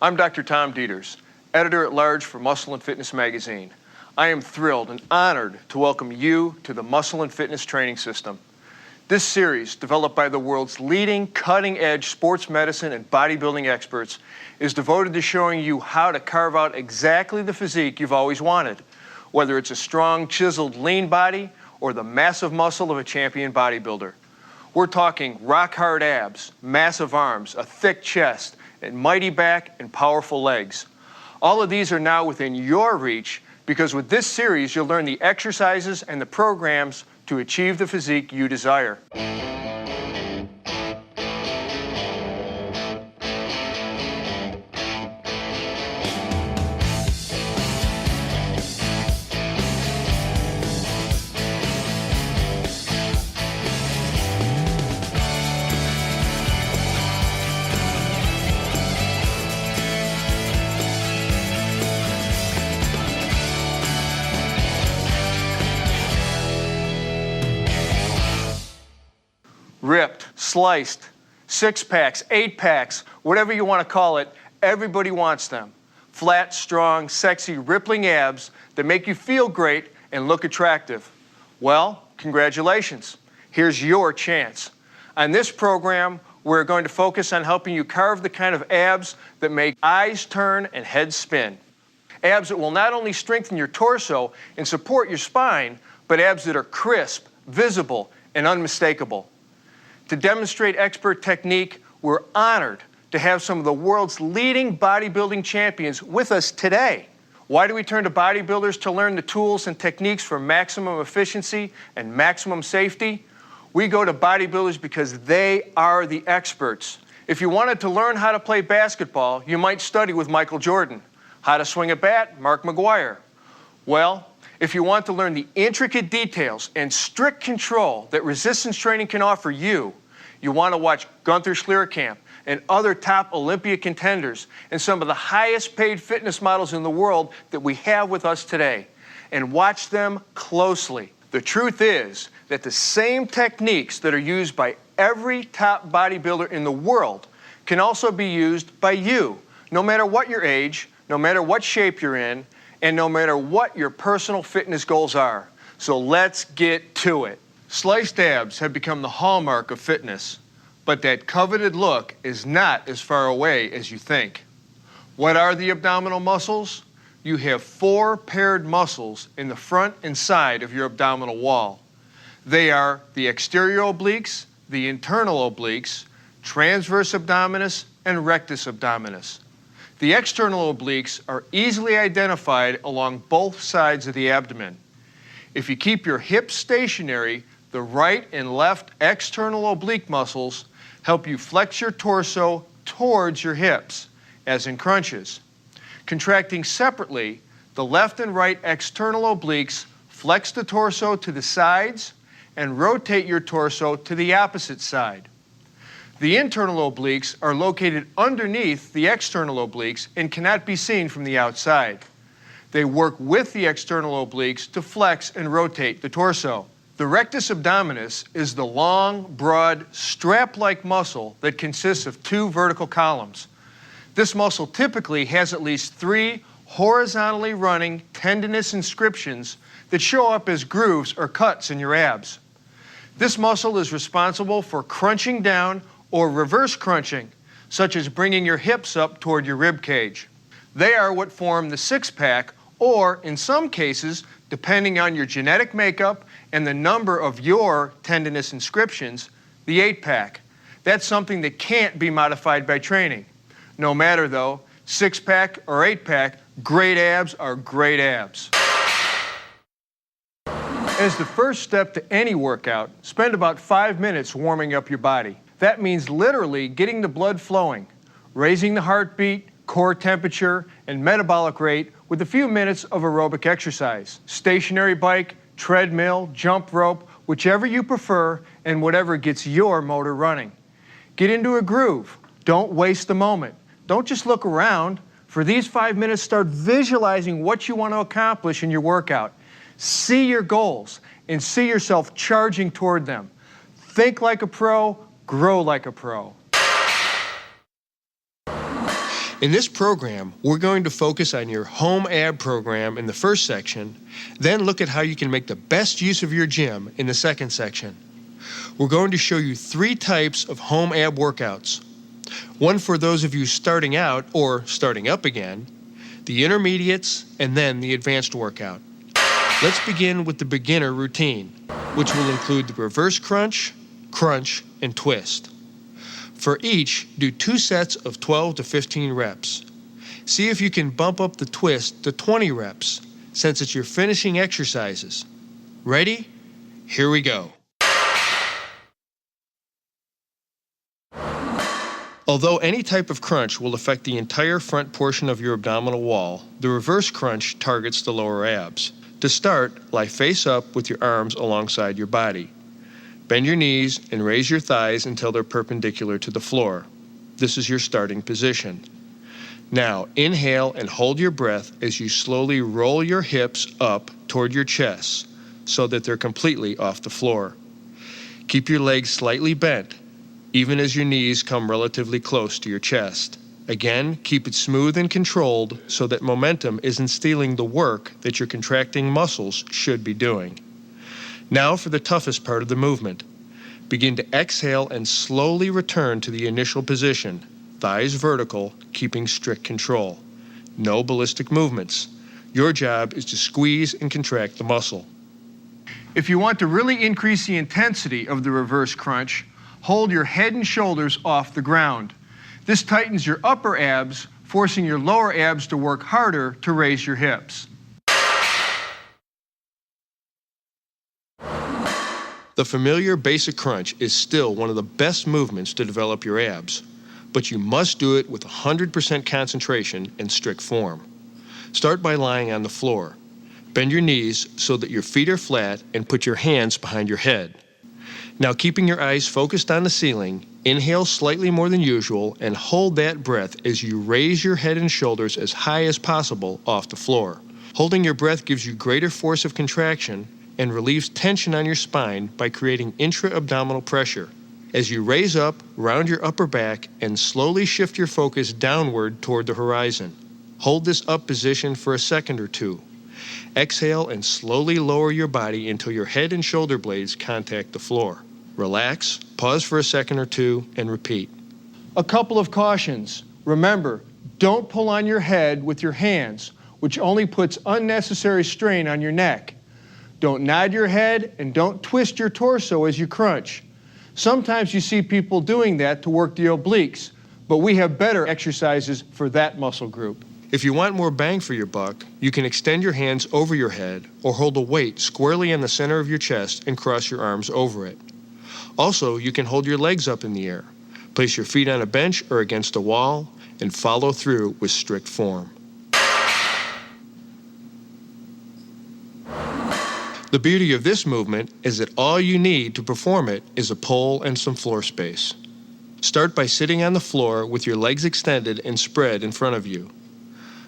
I'm Dr. Tom Dieters, editor-at-large for Muscle and Fitness magazine. I am thrilled and honored to welcome you to the Muscle and Fitness Training System. This series, developed by the world's leading cutting-edge sports medicine and bodybuilding experts, is devoted to showing you how to carve out exactly the physique you've always wanted, whether it's a strong, chiseled, lean body or the massive muscle of a champion bodybuilder. We're talking rock-hard abs, massive arms, a thick chest, and mighty back and powerful legs. All of these are now within your reach because with this series, you'll learn the exercises and the programs to achieve the physique you desire. Ripped, sliced, 6-packs, 8-packs, whatever you want to call it, everybody wants them. Flat, strong, sexy, rippling abs that make you feel great and look attractive. Well, congratulations. Here's your chance. On this program, we're going to focus on helping you carve the kind of abs that make eyes turn and heads spin. Abs that will not only strengthen your torso and support your spine, but abs that are crisp, visible, and unmistakable. To demonstrate expert technique, we're honored to have some of the world's leading bodybuilding champions with us today. Why do we turn to bodybuilders to learn the tools and techniques for maximum efficiency and maximum safety? We go to bodybuilders because they are the experts. If you wanted to learn how to play basketball, you might study with Michael Jordan. How to swing a bat, Mark McGuire. Well, if you want to learn the intricate details and strict control that resistance training can offer you, you want to watch Gunther Schlierkamp and other top Olympia contenders and some of the highest paid fitness models in the world that we have with us today, and watch them closely. The truth is that the same techniques that are used by every top bodybuilder in the world can also be used by you, no matter what your age, no matter what shape you're in, and no matter what your personal fitness goals are. So let's get to it. Sliced abs have become the hallmark of fitness, but that coveted look is not as far away as you think. What are the abdominal muscles? You have 4 paired muscles in the front and side of your abdominal wall. They are the exterior obliques, the internal obliques, transverse abdominis, and rectus abdominis. The external obliques are easily identified along both sides of the abdomen. If you keep your hips stationary, the right and left external oblique muscles help you flex your torso towards your hips, as in crunches. Contracting separately, the left and right external obliques flex the torso to the sides and rotate your torso to the opposite side. The internal obliques are located underneath the external obliques and cannot be seen from the outside. They work with the external obliques to flex and rotate the torso. The rectus abdominis is the long, broad, strap-like muscle that consists of 2 vertical columns. This muscle typically has at least 3 horizontally running tendinous inscriptions that show up as grooves or cuts in your abs. This muscle is responsible for crunching down or reverse crunching, such as bringing your hips up toward your rib cage. They are what form the 6-pack, or in some cases, depending on your genetic makeup and the number of your tendinous inscriptions, the 8-pack. That's something that can't be modified by training. No matter though, 6-pack or 8-pack, great abs are great abs. As the first step to any workout, spend about 5 minutes warming up your body. That means literally getting the blood flowing, raising the heartbeat, core temperature, and metabolic rate with a few minutes of aerobic exercise. Stationary bike, treadmill, jump rope, whichever you prefer and whatever gets your motor running. Get into a groove. Don't waste the moment. Don't just look around. For these 5 minutes, start visualizing what you want to accomplish in your workout. See your goals and see yourself charging toward them. Think like a pro, grow like a pro. In this program, we're going to focus on your home ab program in the first section, then look at how you can make the best use of your gym in the second section. We're going to show you 3 types of home ab workouts. One for those of you starting out or starting up again, the intermediates, and then the advanced workout. Let's begin with the beginner routine, which will include the reverse crunch, crunch, and twist. For each, do 2 sets of 12 to 15 reps. See if you can bump up the twist to 20 reps, since it's your finishing exercises. Ready? Here we go. Although any type of crunch will affect the entire front portion of your abdominal wall, the reverse crunch targets the lower abs. To start, lie face up with your arms alongside your body. Bend your knees and raise your thighs until they're perpendicular to the floor. This is your starting position. Now, inhale and hold your breath as you slowly roll your hips up toward your chest so that they're completely off the floor. Keep your legs slightly bent, even as your knees come relatively close to your chest. Again, keep it smooth and controlled so that momentum isn't stealing the work that your contracting muscles should be doing. Now for the toughest part of the movement. Begin to exhale and slowly return to the initial position, thighs vertical, keeping strict control. No ballistic movements. Your job is to squeeze and contract the muscle. If you want to really increase the intensity of the reverse crunch, hold your head and shoulders off the ground. This tightens your upper abs, forcing your lower abs to work harder to raise your hips. The familiar basic crunch is still one of the best movements to develop your abs, but you must do it with 100% concentration and strict form. Start by lying on the floor. Bend your knees so that your feet are flat and put your hands behind your head. Now, keeping your eyes focused on the ceiling, inhale slightly more than usual and hold that breath as you raise your head and shoulders as high as possible off the floor. Holding your breath gives you greater force of contraction and relieves tension on your spine by creating intra-abdominal pressure. As you raise up, round your upper back, and slowly shift your focus downward toward the horizon. Hold this up position for a second or 2. Exhale and slowly lower your body until your head and shoulder blades contact the floor. Relax, pause for a second or 2, and repeat. A couple of cautions. Remember, don't pull on your head with your hands, which only puts unnecessary strain on your neck. Don't nod your head and don't twist your torso as you crunch. Sometimes you see people doing that to work the obliques, but we have better exercises for that muscle group. If you want more bang for your buck, you can extend your hands over your head or hold a weight squarely in the center of your chest and cross your arms over it. Also, you can hold your legs up in the air, place your feet on a bench or against a wall, and follow through with strict form. The beauty of this movement is that all you need to perform it is a pole and some floor space. Start by sitting on the floor with your legs extended and spread in front of you.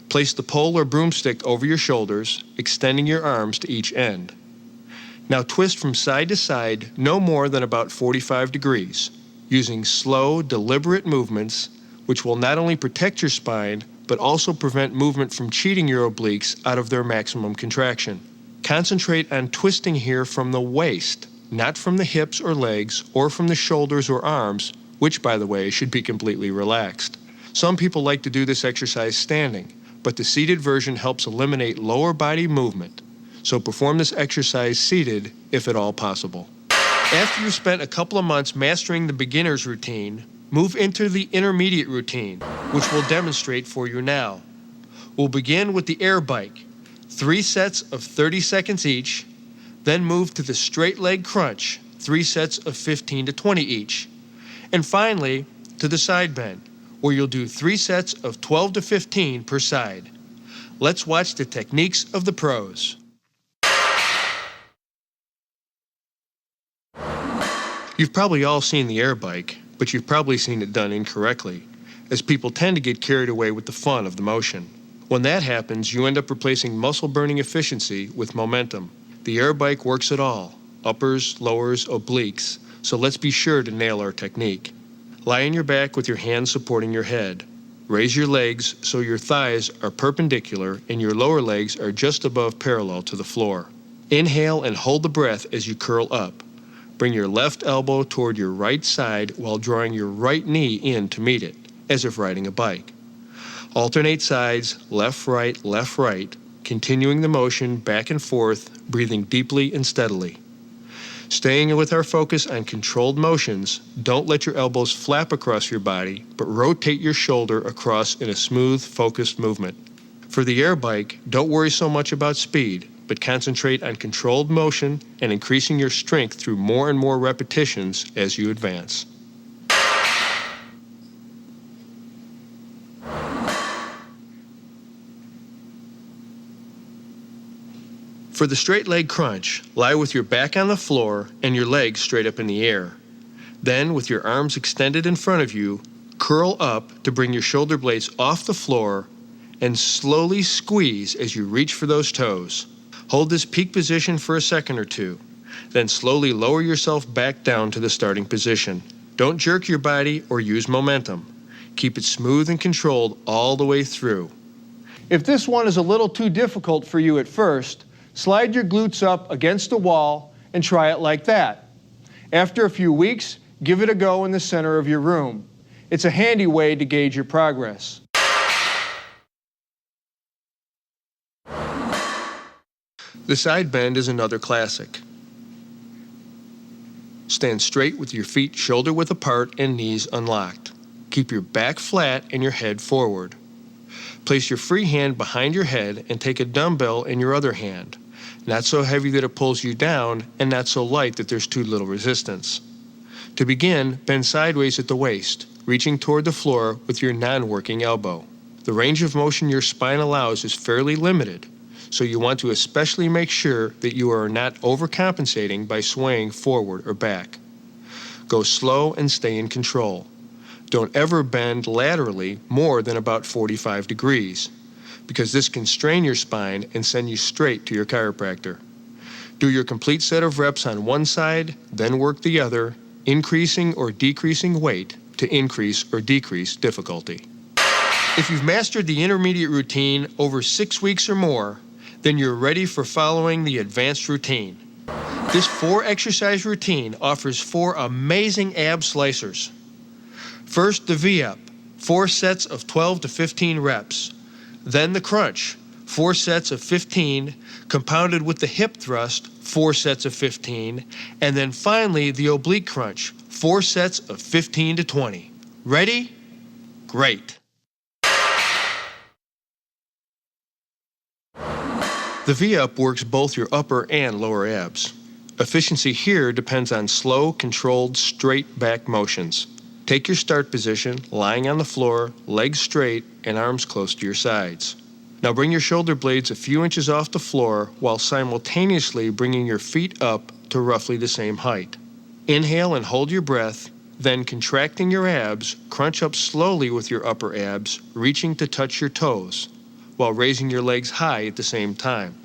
Place the pole or broomstick over your shoulders, extending your arms to each end. Now twist from side to side no more than about 45 degrees, using slow, deliberate movements which will not only protect your spine, but also prevent movement from cheating your obliques out of their maximum contraction. Concentrate on twisting here from the waist, not from the hips or legs or from the shoulders or arms, which, by the way, should be completely relaxed. Some people like to do this exercise standing, but the seated version helps eliminate lower body movement. So perform this exercise seated if at all possible. After you've spent a couple of months mastering the beginner's routine, move into the intermediate routine, which we'll demonstrate for you now. We'll begin with the air bike. 3 sets of 30 seconds each, then move to the straight leg crunch, 3 sets of 15 to 20 each. And finally, to the side bend, where you'll do 3 sets of 12 to 15 per side. Let's watch the techniques of the pros. You've probably all seen the air bike, but you've probably seen it done incorrectly, as people tend to get carried away with the fun of the motion. When that happens, you end up replacing muscle-burning efficiency with momentum. The air bike works it all, uppers, lowers, obliques, so let's be sure to nail our technique. Lie on your back with your hands supporting your head. Raise your legs so your thighs are perpendicular and your lower legs are just above parallel to the floor. Inhale and hold the breath as you curl up. Bring your left elbow toward your right side while drawing your right knee in to meet it, as if riding a bike. Alternate sides, left, right, continuing the motion back and forth, breathing deeply and steadily. Staying with our focus on controlled motions, don't let your elbows flap across your body, but rotate your shoulder across in a smooth, focused movement. For the air bike, don't worry so much about speed, but concentrate on controlled motion and increasing your strength through more and more repetitions as you advance. For the straight leg crunch, lie with your back on the floor and your legs straight up in the air. Then, with your arms extended in front of you, curl up to bring your shoulder blades off the floor and slowly squeeze as you reach for those toes. Hold this peak position for a second or two. Then slowly lower yourself back down to the starting position. Don't jerk your body or use momentum. Keep it smooth and controlled all the way through. If this one is a little too difficult for you at first, slide your glutes up against a wall and try it like that. After a few weeks, give it a go in the center of your room. It's a handy way to gauge your progress. The side bend is another classic. Stand straight with your feet shoulder-width apart and knees unlocked. Keep your back flat and your head forward. Place your free hand behind your head and take a dumbbell in your other hand. Not so heavy that it pulls you down and not so light that there's too little resistance. To begin, bend sideways at the waist, reaching toward the floor with your non-working elbow. The range of motion your spine allows is fairly limited, so you want to especially make sure that you are not overcompensating by swaying forward or back. Go slow and stay in control. Don't ever bend laterally more than about 45 degrees, because this can strain your spine and send you straight to your chiropractor. Do your complete set of reps on one side, then work the other, increasing or decreasing weight to increase or decrease difficulty. If you've mastered the intermediate routine over 6 weeks or more, then you're ready for following the advanced routine. This 4-exercise routine offers 4 amazing ab slicers. First, the V-up, 4 sets of 12 to 15 reps. Then the crunch, 4 sets of 15, compounded with the hip thrust, 4 sets of 15, and then finally the oblique crunch, 4 sets of 15 to 20. Ready? Great. The V-up works both your upper and lower abs. Efficiency here depends on slow, controlled, straight back motions. Take your start position, lying on the floor, legs straight, and arms close to your sides. Now bring your shoulder blades a few inches off the floor while simultaneously bringing your feet up to roughly the same height. Inhale and hold your breath, then contracting your abs, crunch up slowly with your upper abs, reaching to touch your toes, while raising your legs high at the same time.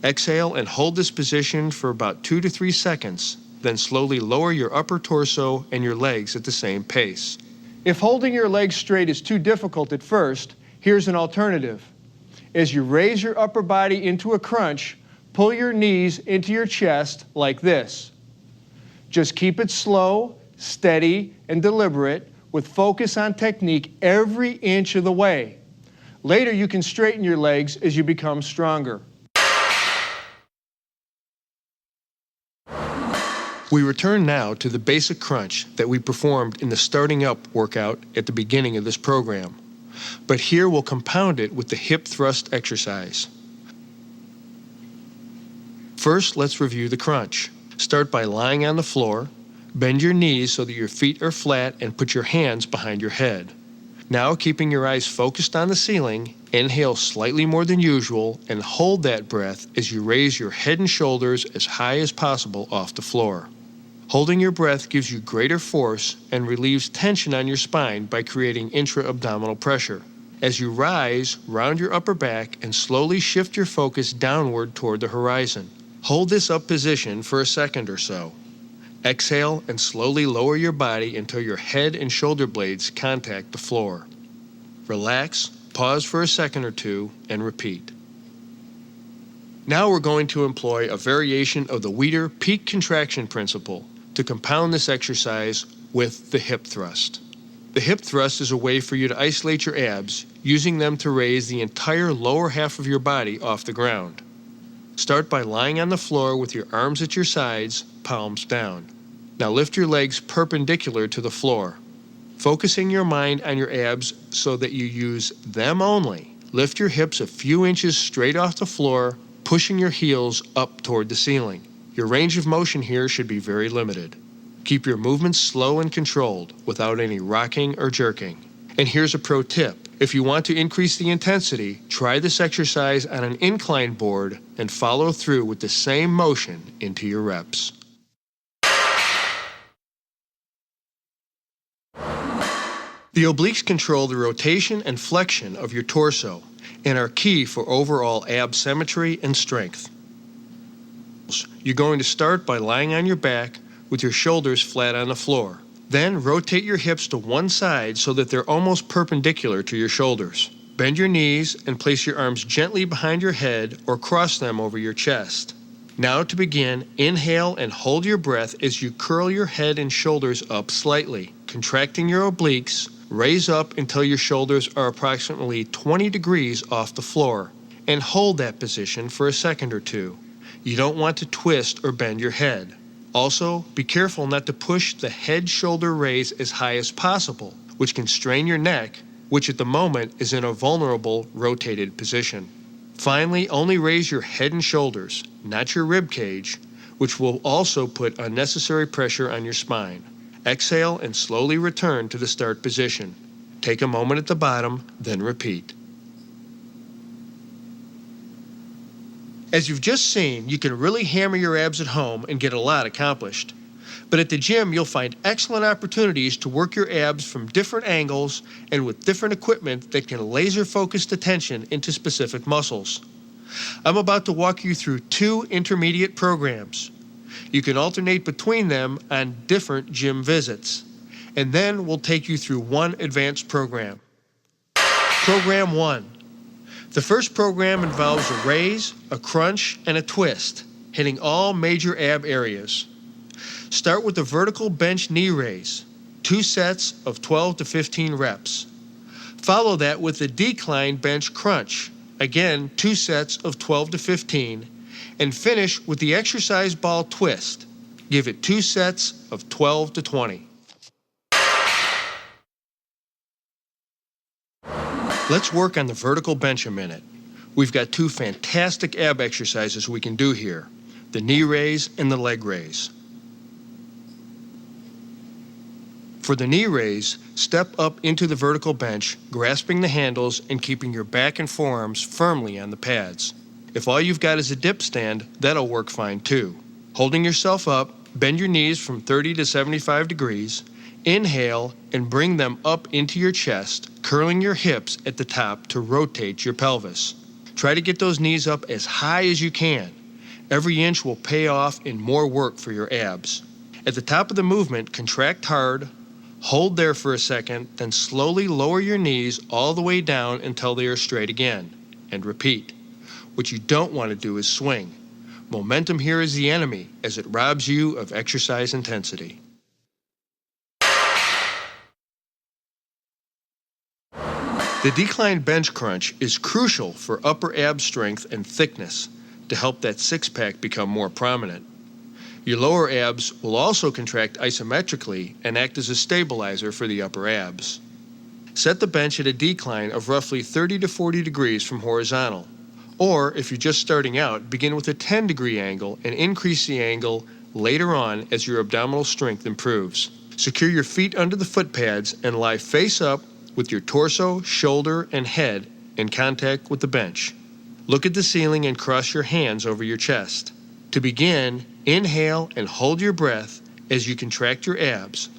Exhale and hold this position for about 2 to 3 seconds, then slowly lower your upper torso and your legs at the same pace. If holding your legs straight is too difficult at first, here's an alternative. As you raise your upper body into a crunch, pull your knees into your chest like this. Just keep it slow, steady, and deliberate with focus on technique every inch of the way. Later, you can straighten your legs as you become stronger. We return now to the basic crunch that we performed in the starting up workout at the beginning of this program. But here we'll compound it with the hip thrust exercise. First, let's review the crunch. Start by lying on the floor. Bend your knees so that your feet are flat and put your hands behind your head. Now, keeping your eyes focused on the ceiling, inhale slightly more than usual and hold that breath as you raise your head and shoulders as high as possible off the floor. Holding your breath gives you greater force and relieves tension on your spine by creating intra-abdominal pressure. As you rise, round your upper back and slowly shift your focus downward toward the horizon. Hold this up position for a second or so. Exhale and slowly lower your body until your head and shoulder blades contact the floor. Relax, pause for a second or two, and repeat. Now we're going to employ a variation of the Weider peak contraction principle to compound this exercise with the hip thrust. The hip thrust is a way for you to isolate your abs, using them to raise the entire lower half of your body off the ground. Start by lying on the floor with your arms at your sides, palms down. Now lift your legs perpendicular to the floor. Focusing your mind on your abs so that you use them only. Lift your hips a few inches straight off the floor, pushing your heels up toward the ceiling. Your range of motion here should be very limited. Keep your movements slow and controlled without any rocking or jerking. And here's a pro tip. If you want to increase the intensity, try this exercise on an incline board and follow through with the same motion into your reps. The obliques control the rotation and flexion of your torso and are key for overall ab symmetry and strength. You're going to start by lying on your back with your shoulders flat on the floor. Then rotate your hips to one side so that they're almost perpendicular to your shoulders. Bend your knees and place your arms gently behind your head or cross them over your chest. Now to begin, inhale and hold your breath as you curl your head and shoulders up slightly. Contracting your obliques, raise up until your shoulders are approximately 20 degrees off the floor, and hold that position for a second or two. You don't want to twist or bend your head. Also, be careful not to push the head-shoulder raise as high as possible, which can strain your neck, which at the moment is in a vulnerable rotated position. Finally, only raise your head and shoulders, not your rib cage, which will also put unnecessary pressure on your spine. Exhale and slowly return to the start position. Take a moment at the bottom, then repeat. As you've just seen, you can really hammer your abs at home and get a lot accomplished. But at the gym, you'll find excellent opportunities to work your abs from different angles and with different equipment that can laser focus attention into specific muscles. I'm about to walk you through 2 intermediate programs. You can alternate between them on different gym visits. And then we'll take you through 1 advanced program. Program 1. The first program involves a raise, a crunch, and a twist, hitting all major ab areas. Start with the vertical bench knee raise, 2 sets of 12 to 15 reps. Follow that with the decline bench crunch, again 2 sets of 12 to 15, and finish with the exercise ball twist. Give it 2 sets of 12 to 20. Let's work on the vertical bench a minute. We've got 2 fantastic ab exercises we can do here, the knee raise and the leg raise. For the knee raise, step up into the vertical bench, grasping the handles and keeping your back and forearms firmly on the pads. If all you've got is a dip stand, that'll work fine too. Holding yourself up, bend your knees from 30 to 75 degrees, inhale and bring them up into your chest, curling your hips at the top to rotate your pelvis. Try to get those knees up as high as you can. Every inch will pay off in more work for your abs. At the top of the movement, contract hard, hold there for a second, then slowly lower your knees all the way down until they are straight again, and repeat. What you don't want to do is swing. Momentum here is the enemy, as it robs you of exercise intensity. The decline bench crunch is crucial for upper ab strength and thickness to help that six-pack become more prominent. Your lower abs will also contract isometrically and act as a stabilizer for the upper abs. Set the bench at a decline of roughly 30 to 40 degrees from horizontal. Or, if you're just starting out, begin with a 10-degree angle and increase the angle later on as your abdominal strength improves. Secure your feet under the foot pads and lie face up with your torso, shoulder, and head in contact with the bench. Look at the ceiling and cross your hands over your chest. To begin, inhale and hold your breath as you contract your abs,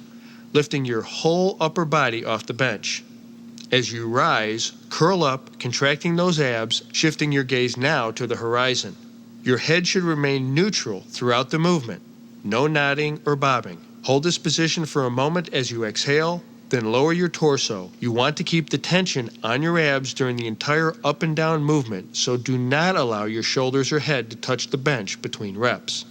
lifting your whole upper body off the bench. As you rise, curl up, contracting those abs, shifting your gaze now to the horizon. Your head should remain neutral throughout the movement. No nodding or bobbing. Hold this position for a moment as you exhale, Then lower your torso. You want to keep the tension on your abs during the entire up and down movement, so do not allow your shoulders or head to touch the bench between reps.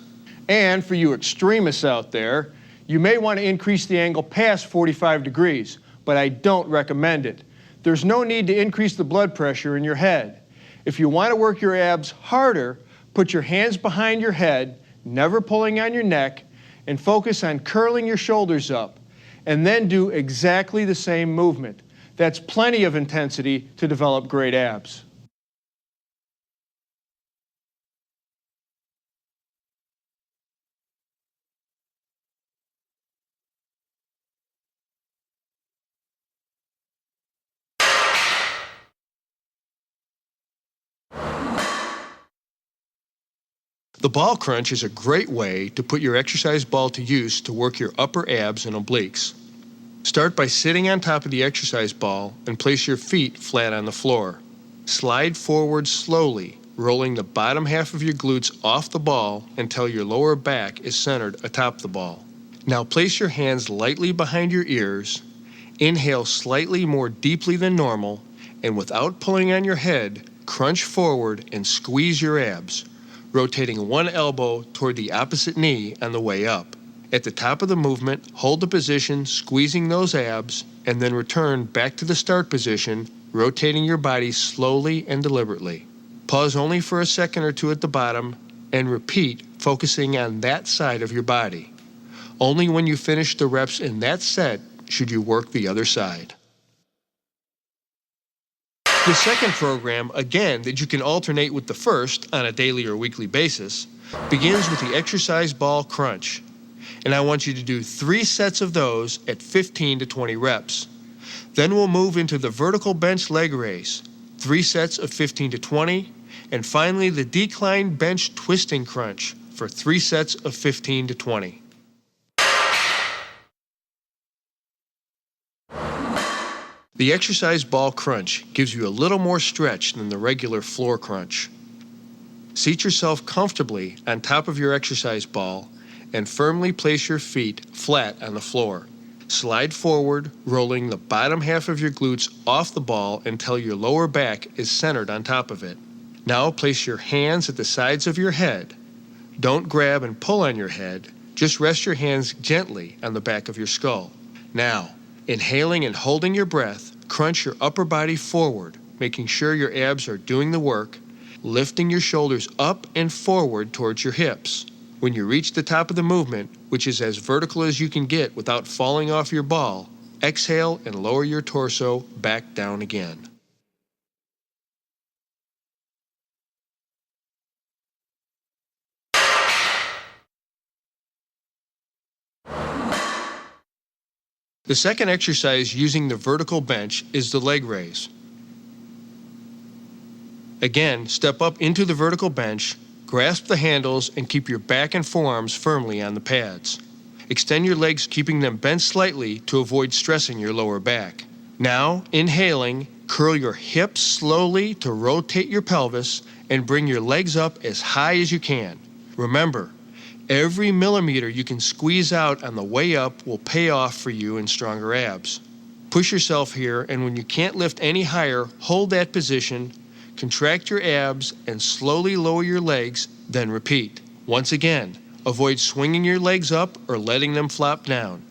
And for you extremists out there, you may want to increase the angle past 45 degrees, but I don't recommend it. There's no need to increase the blood pressure in your head. If you want to work your abs harder, put your hands behind your head, never pulling on your neck, and focus on curling your shoulders up, and then do exactly the same movement. That's plenty of intensity to develop great abs. The ball crunch is a great way to put your exercise ball to use to work your upper abs and obliques. Start by sitting on top of the exercise ball and place your feet flat on the floor. Slide forward slowly, rolling the bottom half of your glutes off the ball until your lower back is centered atop the ball. Now place your hands lightly behind your ears, inhale slightly more deeply than normal, and without pulling on your head, crunch forward and squeeze your abs, rotating one elbow toward the opposite knee on the way up. At the top of the movement, hold the position, squeezing those abs, and then return back to the start position, rotating your body slowly and deliberately. Pause only for a second or two at the bottom, and repeat, focusing on that side of your body. Only when you finish the reps in that set should you work the other side. The second program, again, that you can alternate with the first on a daily or weekly basis, begins with the exercise ball crunch. And I want you to do 3 sets of those at 15 to 20 reps. Then we'll move into the vertical bench leg raise, 3 sets of 15 to 20, and finally the decline bench twisting crunch for 3 sets of 15 to 20. The exercise ball crunch gives you a little more stretch than the regular floor crunch. Seat yourself comfortably on top of your exercise ball and firmly place your feet flat on the floor. Slide forward, rolling the bottom half of your glutes off the ball until your lower back is centered on top of it. Now place your hands at the sides of your head. Don't grab and pull on your head, just rest your hands gently on the back of your skull. Now, inhaling and holding your breath, crunch your upper body forward, making sure your abs are doing the work, lifting your shoulders up and forward towards your hips. When you reach the top of the movement, which is as vertical as you can get without falling off your ball, exhale and lower your torso back down again. The second exercise using the vertical bench is the leg raise. Again, step up into the vertical bench, grasp the handles, and keep your back and forearms firmly on the pads. Extend your legs, keeping them bent slightly to avoid stressing your lower back. Now, inhaling, curl your hips slowly to rotate your pelvis and bring your legs up as high as you can. Remember, every millimeter you can squeeze out on the way up will pay off for you in stronger abs. Push yourself here, and when you can't lift any higher, hold that position, contract your abs, and slowly lower your legs, then repeat. Once again, avoid swinging your legs up or letting them flop down.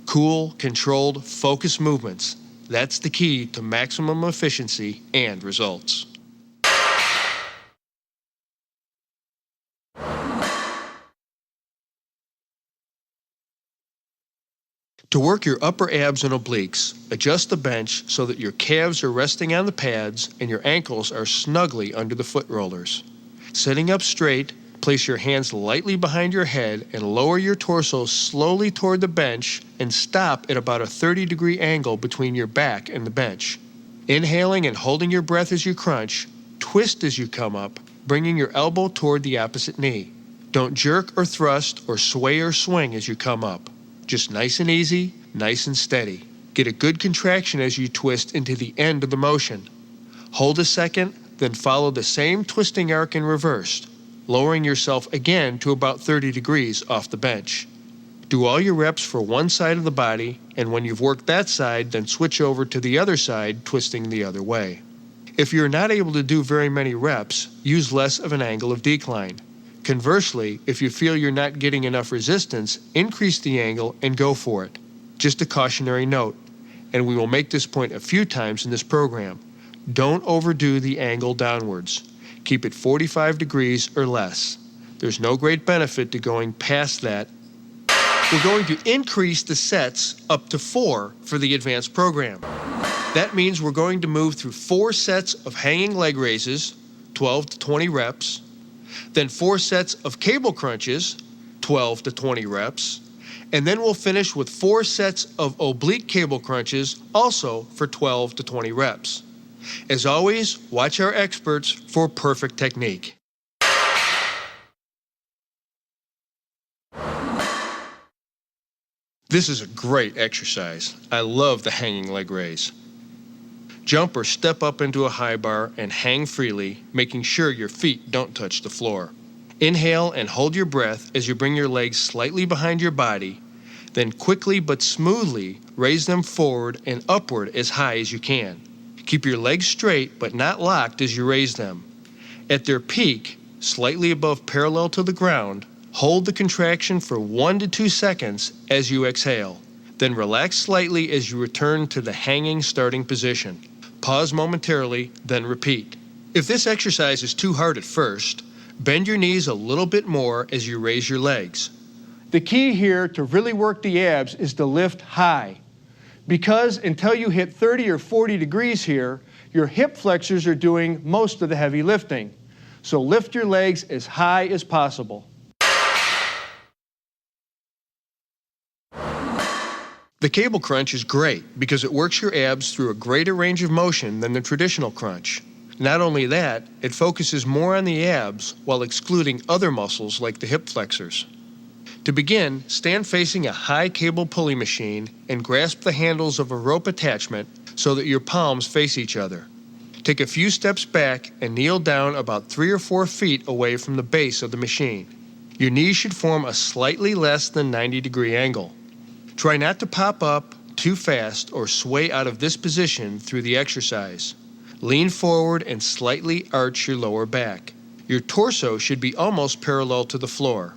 Cool, controlled, focused movements. That's the key to maximum efficiency and results. To work your upper abs and obliques, adjust the bench so that your calves are resting on the pads and your ankles are snugly under the foot rollers. Sitting up straight, place your hands lightly behind your head and lower your torso slowly toward the bench and stop at about a 30-degree angle between your back and the bench. Inhaling and holding your breath as you crunch, twist as you come up, bringing your elbow toward the opposite knee. Don't jerk or thrust or sway or swing as you come up. Just nice and easy, nice and steady. Get a good contraction as you twist into the end of the motion. Hold a second, then follow the same twisting arc in reverse, lowering yourself again to about 30 degrees off the bench. Do all your reps for one side of the body, and when you've worked that side, then switch over to the other side, twisting the other way. If you're not able to do very many reps, use less of an angle of decline. Conversely, if you feel you're not getting enough resistance, increase the angle and go for it. Just a cautionary note, and we will make this point a few times in this program. Don't overdo the angle downwards. Keep it 45 degrees or less. There's no great benefit to going past that. We're going to increase the sets up to 4 for the advanced program. That means we're going to move through 4 sets of hanging leg raises, 12 to 20 reps, then 4 sets of cable crunches, 12 to 20 reps, and then we'll finish with 4 sets of oblique cable crunches, also for 12 to 20 reps. As always, watch our experts for perfect technique. This is a great exercise. I love the hanging leg raise. Jump or step up into a high bar and hang freely, making sure your feet don't touch the floor. Inhale and hold your breath as you bring your legs slightly behind your body, then quickly but smoothly raise them forward and upward as high as you can. Keep your legs straight but not locked as you raise them. At their peak, slightly above parallel to the ground, hold the contraction for 1 to 2 seconds as you exhale. Then relax slightly as you return to the hanging starting position. Pause momentarily, then repeat. If this exercise is too hard at first, bend your knees a little bit more as you raise your legs. The key here to really work the abs is to lift high. Because until you hit 30 or 40 degrees here, your hip flexors are doing most of the heavy lifting. So lift your legs as high as possible. The cable crunch is great because it works your abs through a greater range of motion than the traditional crunch. Not only that, it focuses more on the abs while excluding other muscles like the hip flexors. To begin, stand facing a high cable pulley machine and grasp the handles of a rope attachment so that your palms face each other. Take a few steps back and kneel down about 3 or 4 feet away from the base of the machine. Your knees should form a slightly less than 90-degree angle. Try not to pop up too fast or sway out of this position through the exercise. Lean forward and slightly arch your lower back. Your torso should be almost parallel to the floor.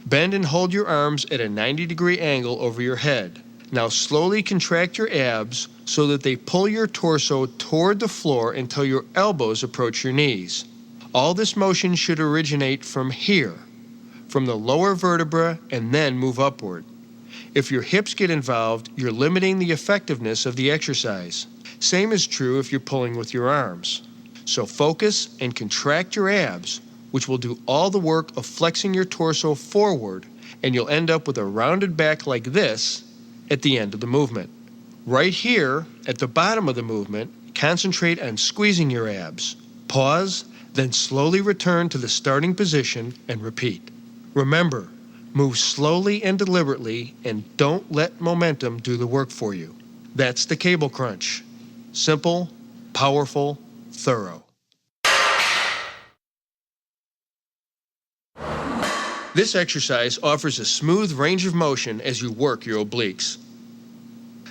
Bend and hold your arms at a 90-degree angle over your head. Now slowly contract your abs so that they pull your torso toward the floor until your elbows approach your knees. All this motion should originate from here, from the lower vertebra, and then move upward. If your hips get involved, you're limiting the effectiveness of the exercise. Same is true if you're pulling with your arms. So focus and contract your abs, which will do all the work of flexing your torso forward, and you'll end up with a rounded back like this at the end of the movement. Right here, at the bottom of the movement, concentrate on squeezing your abs. Pause, then slowly return to the starting position and repeat. Remember, move slowly and deliberately, and don't let momentum do the work for you. That's the cable crunch. Simple, powerful, thorough. This exercise offers a smooth range of motion as you work your obliques.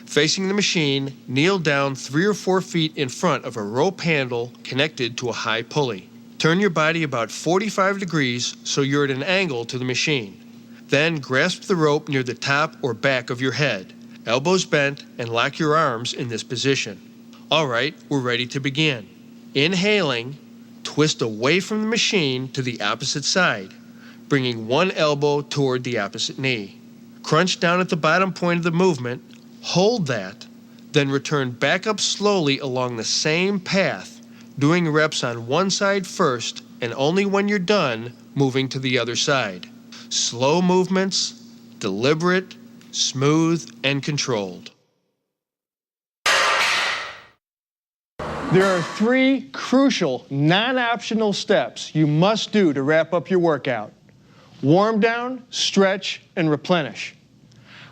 Facing the machine, kneel down 3 or 4 feet in front of a rope handle connected to a high pulley. Turn your body about 45 degrees so you're at an angle to the machine. Then grasp the rope near the top or back of your head, elbows bent, and lock your arms in this position. All right, we're ready to begin. Inhaling, twist away from the machine to the opposite side, bringing one elbow toward the opposite knee. Crunch down at the bottom point of the movement, hold that, then return back up slowly along the same path, doing reps on one side first, and only when you're done, moving to the other side. Slow movements, deliberate, smooth, and controlled. There are 3 crucial, non-optional steps you must do to wrap up your workout. Warm down, stretch, and replenish.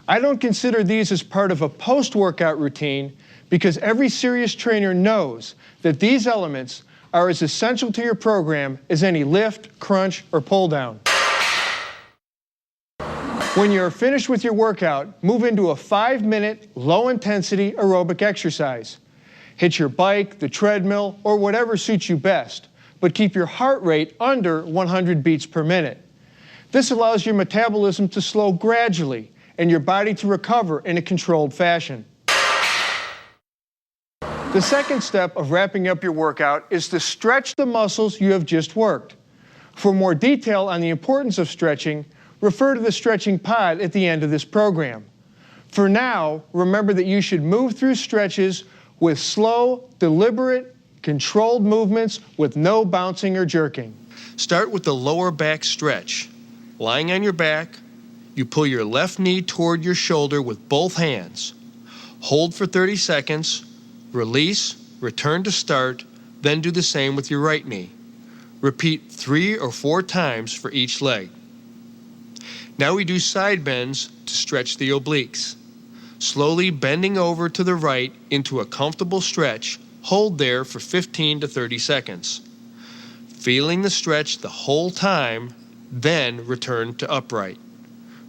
I don't consider these as part of a post-workout routine because every serious trainer knows that these elements are as essential to your program as any lift, crunch, or pull down. When you're finished with your workout, move into a 5-minute, low-intensity aerobic exercise. Hit your bike, the treadmill, or whatever suits you best, but keep your heart rate under 100 beats per minute. This allows your metabolism to slow gradually and your body to recover in a controlled fashion. The second step of wrapping up your workout is to stretch the muscles you have just worked. For more detail on the importance of stretching, refer to the stretching pod at the end of this program. For now, remember that you should move through stretches with slow, deliberate, controlled movements with no bouncing or jerking. Start with the lower back stretch. Lying on your back, you pull your left knee toward your shoulder with both hands. Hold for 30 seconds, release, return to start, then do the same with your right knee. Repeat 3 or 4 times for each leg. Now we do side bends to stretch the obliques. Slowly bending over to the right into a comfortable stretch, hold there for 15 to 30 seconds. Feeling the stretch the whole time, then return to upright.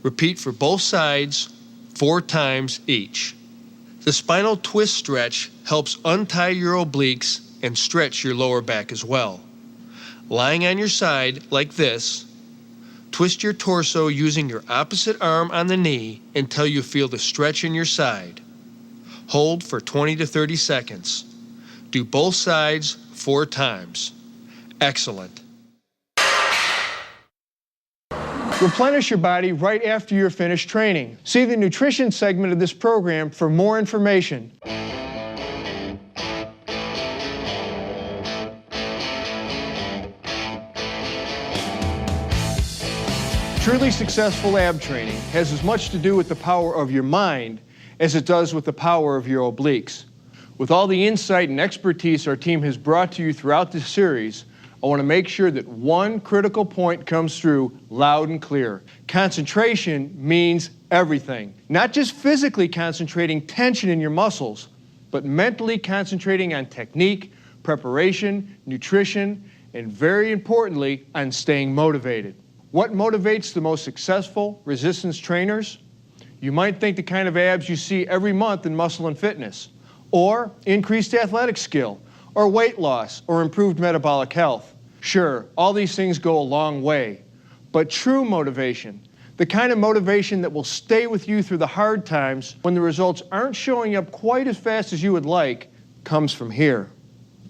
Repeat for both sides 4 times each. The spinal twist stretch helps untie your obliques and stretch your lower back as well. Lying on your side like this, twist your torso using your opposite arm on the knee until you feel the stretch in your side. Hold for 20 to 30 seconds. Do both sides 4 times. Excellent. Replenish your body right after you're finished training. See the nutrition segment of this program for more information. Truly successful ab training has as much to do with the power of your mind as it does with the power of your obliques. With all the insight and expertise our team has brought to you throughout this series, I want to make sure that one critical point comes through loud and clear. Concentration means everything. Not just physically concentrating tension in your muscles, but mentally concentrating on technique, preparation, nutrition, and very importantly, on staying motivated. What motivates the most successful resistance trainers? You might think the kind of abs you see every month in Muscle and Fitness, or increased athletic skill, or weight loss, or improved metabolic health. Sure, all these things go a long way, but true motivation, the kind of motivation that will stay with you through the hard times when the results aren't showing up quite as fast as you would like, comes from here.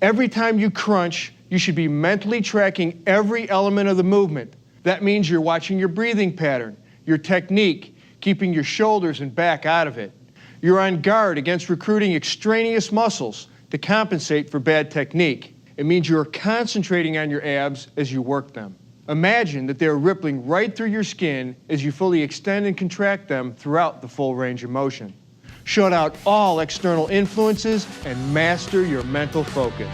Every time you crunch, you should be mentally tracking every element of the movement. That means you're watching your breathing pattern, your technique, keeping your shoulders and back out of it. You're on guard against recruiting extraneous muscles to compensate for bad technique. It means you're concentrating on your abs as you work them. Imagine that they're rippling right through your skin as you fully extend and contract them throughout the full range of motion. Shut out all external influences and master your mental focus.